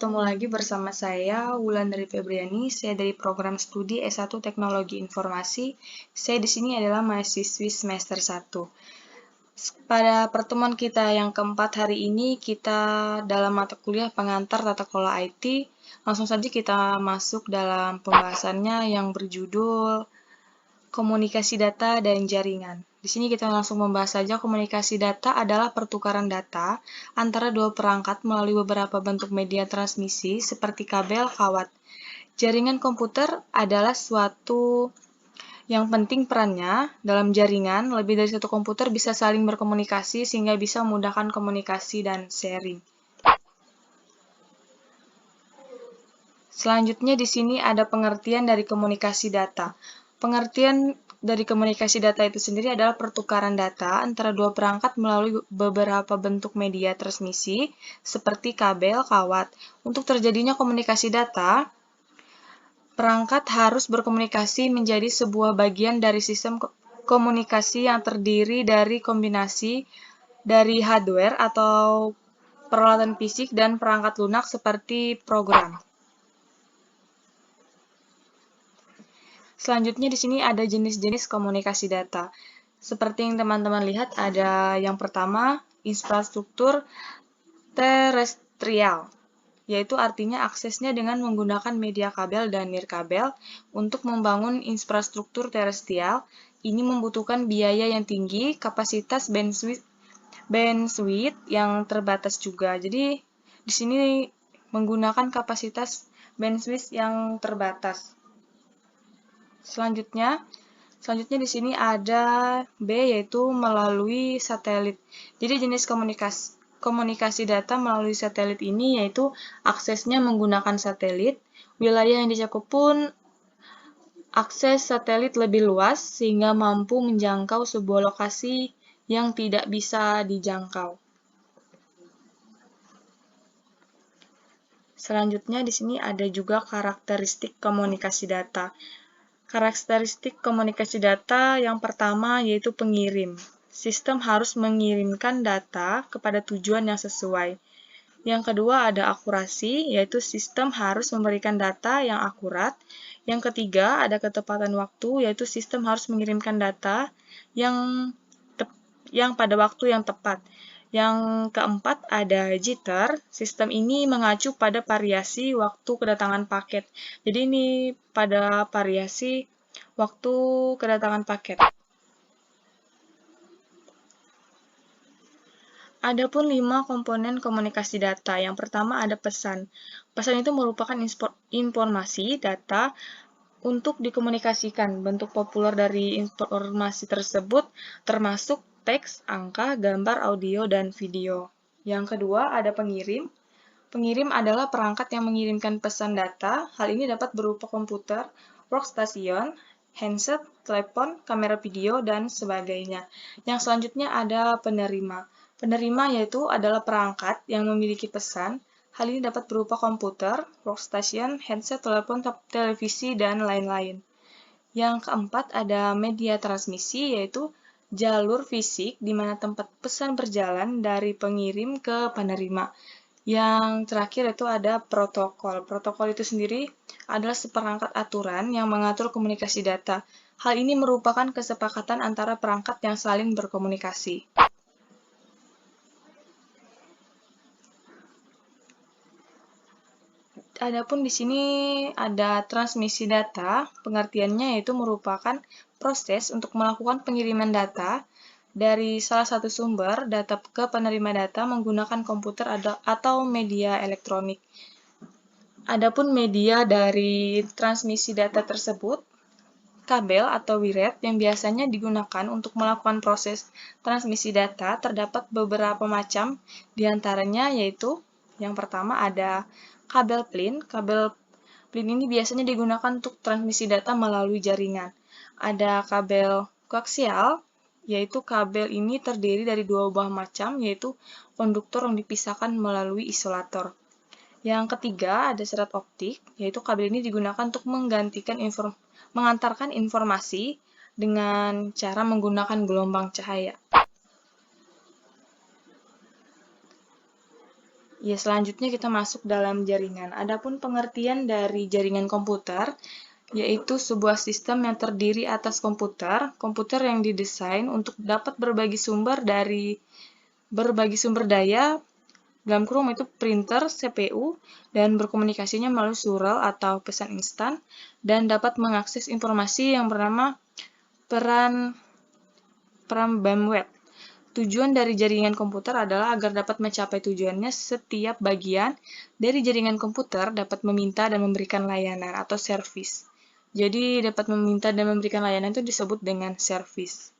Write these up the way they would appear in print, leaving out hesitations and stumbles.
bertemu lagi bersama saya, Wulandari Febriani. Saya dari program studi S1 Teknologi Informasi. Saya di sini adalah mahasiswi semester 1. Pada pertemuan kita yang keempat hari ini, kita dalam mata kuliah pengantar tata kelola IT. Langsung saja kita masuk dalam pembahasannya yang berjudul komunikasi data dan jaringan. Di sini kita langsung membahas saja komunikasi data adalah pertukaran data antara dua perangkat melalui beberapa bentuk media transmisi seperti kabel, kawat. Jaringan komputer adalah suatu yang penting perannya dalam jaringan. Lebih dari satu komputer bisa saling berkomunikasi sehingga bisa memudahkan komunikasi dan sharing. Selanjutnya di sini ada pengertian dari komunikasi data. Pengertian dari komunikasi data itu sendiri adalah pertukaran data antara dua perangkat melalui beberapa bentuk media transmisi seperti kabel, kawat. Untuk terjadinya komunikasi data, perangkat harus berkomunikasi menjadi sebuah bagian dari sistem komunikasi yang terdiri dari kombinasi dari hardware atau peralatan fisik dan perangkat lunak seperti program. Selanjutnya di sini ada jenis-jenis komunikasi data. Seperti yang teman-teman lihat, ada yang pertama, infrastruktur terestrial, yaitu artinya aksesnya dengan menggunakan media kabel dan nirkabel. Untuk membangun infrastruktur terestrial, ini membutuhkan biaya yang tinggi, kapasitas bandwidth yang terbatas juga. Jadi, di sini menggunakan kapasitas bandwidth yang terbatas. Selanjutnya di sini ada B, yaitu melalui satelit. Jadi jenis komunikasi data melalui satelit ini yaitu aksesnya menggunakan satelit. Wilayah yang dicakup pun akses satelit lebih luas sehingga mampu menjangkau sebuah lokasi yang tidak bisa dijangkau. Selanjutnya di sini ada juga karakteristik komunikasi data. Karakteristik komunikasi data yang pertama yaitu pengirim. Sistem harus mengirimkan data kepada tujuan yang sesuai. Yang kedua ada akurasi, yaitu sistem harus memberikan data yang akurat. Yang ketiga ada ketepatan waktu, yaitu sistem harus mengirimkan data yang pada waktu yang tepat. Yang keempat ada jitter, sistem ini mengacu pada variasi waktu kedatangan paket. Jadi ini pada variasi waktu kedatangan paket. Adapun 5 komponen komunikasi data. Yang pertama ada pesan. Pesan itu merupakan informasi data untuk dikomunikasikan. Bentuk populer dari informasi tersebut termasuk teks, angka, gambar, audio, dan video. Yang kedua, ada pengirim. Pengirim adalah perangkat yang mengirimkan pesan data. Hal ini dapat berupa komputer, workstation, handset, telepon, kamera video, dan sebagainya. Yang selanjutnya ada penerima. Penerima yaitu adalah perangkat yang memiliki pesan. Hal ini dapat berupa komputer, workstation, handset, telepon, televisi, dan lain-lain. Yang keempat ada media transmisi, yaitu jalur fisik di mana tempat pesan berjalan dari pengirim ke penerima. Yang terakhir itu ada protokol. Protokol itu sendiri adalah seperangkat aturan yang mengatur komunikasi data. Hal ini merupakan kesepakatan antara perangkat yang saling berkomunikasi. Adapun di sini ada transmisi data, pengertiannya yaitu merupakan proses untuk melakukan pengiriman data dari salah satu sumber data ke penerima data menggunakan komputer atau media elektronik. Adapun media dari transmisi data tersebut, kabel atau wired yang biasanya digunakan untuk melakukan proses transmisi data terdapat beberapa macam, diantaranya yaitu yang pertama ada kabel PLIN. Kabel PLIN ini biasanya digunakan untuk transmisi data melalui jaringan. Ada kabel koaksial, yaitu kabel ini terdiri dari dua buah macam, yaitu konduktor yang dipisahkan melalui isolator. Yang ketiga ada serat optik, yaitu kabel ini digunakan untuk mengantarkan informasi dengan cara menggunakan gelombang cahaya. Ya, selanjutnya kita masuk dalam jaringan. Adapun pengertian dari jaringan komputer, yaitu sebuah sistem yang terdiri atas komputer yang didesain untuk dapat berbagi sumber daya, dalam kurung itu printer, CPU, dan berkomunikasinya melalui surel atau pesan instan, dan dapat mengakses informasi yang bernama peran bandwidth. Tujuan dari jaringan komputer adalah agar dapat mencapai tujuannya, setiap bagian dari jaringan komputer dapat meminta dan memberikan layanan atau service. Jadi dapat meminta dan memberikan layanan itu disebut dengan service.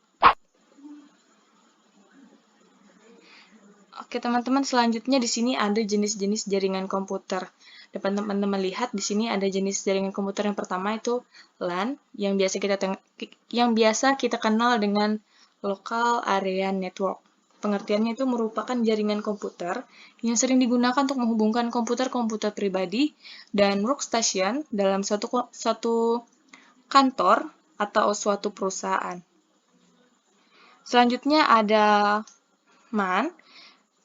Oke, teman-teman, selanjutnya di sini ada jenis-jenis jaringan komputer. Dapat teman-teman lihat di sini ada jenis jaringan komputer yang pertama itu LAN, yang biasa kita kenal dengan Local Area Network. Pengertiannya itu merupakan jaringan komputer yang sering digunakan untuk menghubungkan komputer-komputer pribadi dan workstation dalam suatu kantor atau suatu perusahaan. Selanjutnya ada MAN,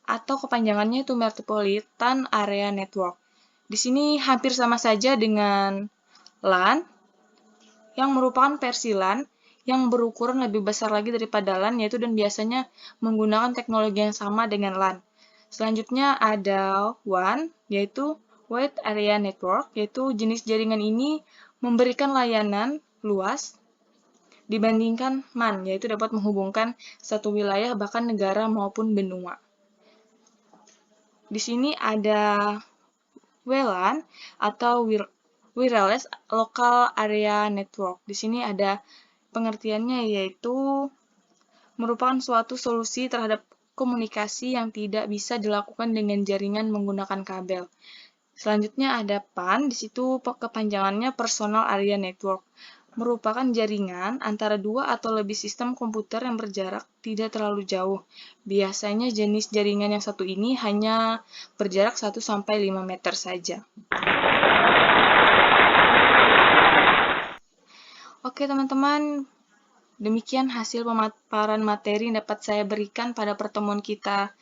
atau kepanjangannya itu Metropolitan Area Network. Di sini hampir sama saja dengan LAN, yang merupakan versi LAN yang berukuran lebih besar lagi daripada LAN, yaitu dan biasanya menggunakan teknologi yang sama dengan LAN. Selanjutnya ada WAN, yaitu Wide Area Network, yaitu jenis jaringan ini memberikan layanan luas dibandingkan MAN, yaitu dapat menghubungkan satu wilayah bahkan negara maupun benua. Di sini ada WLAN atau Wireless Local Area Network. Di sini ada pengertiannya, yaitu merupakan suatu solusi terhadap komunikasi yang tidak bisa dilakukan dengan jaringan menggunakan kabel. Selanjutnya ada PAN, di situ kepanjangannya Personal Area Network. Merupakan jaringan antara dua atau lebih sistem komputer yang berjarak tidak terlalu jauh. Biasanya jenis jaringan yang satu ini hanya berjarak 1-5 meter saja. Oke, teman-teman, demikian hasil pemaparan materi yang dapat saya berikan pada pertemuan kita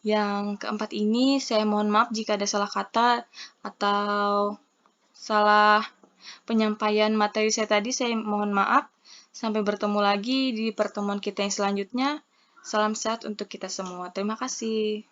yang keempat ini. Saya mohon maaf jika ada salah kata atau salah penyampaian materi saya tadi. Saya mohon maaf. Sampai bertemu lagi di pertemuan kita yang selanjutnya. Salam sehat untuk kita semua. Terima kasih.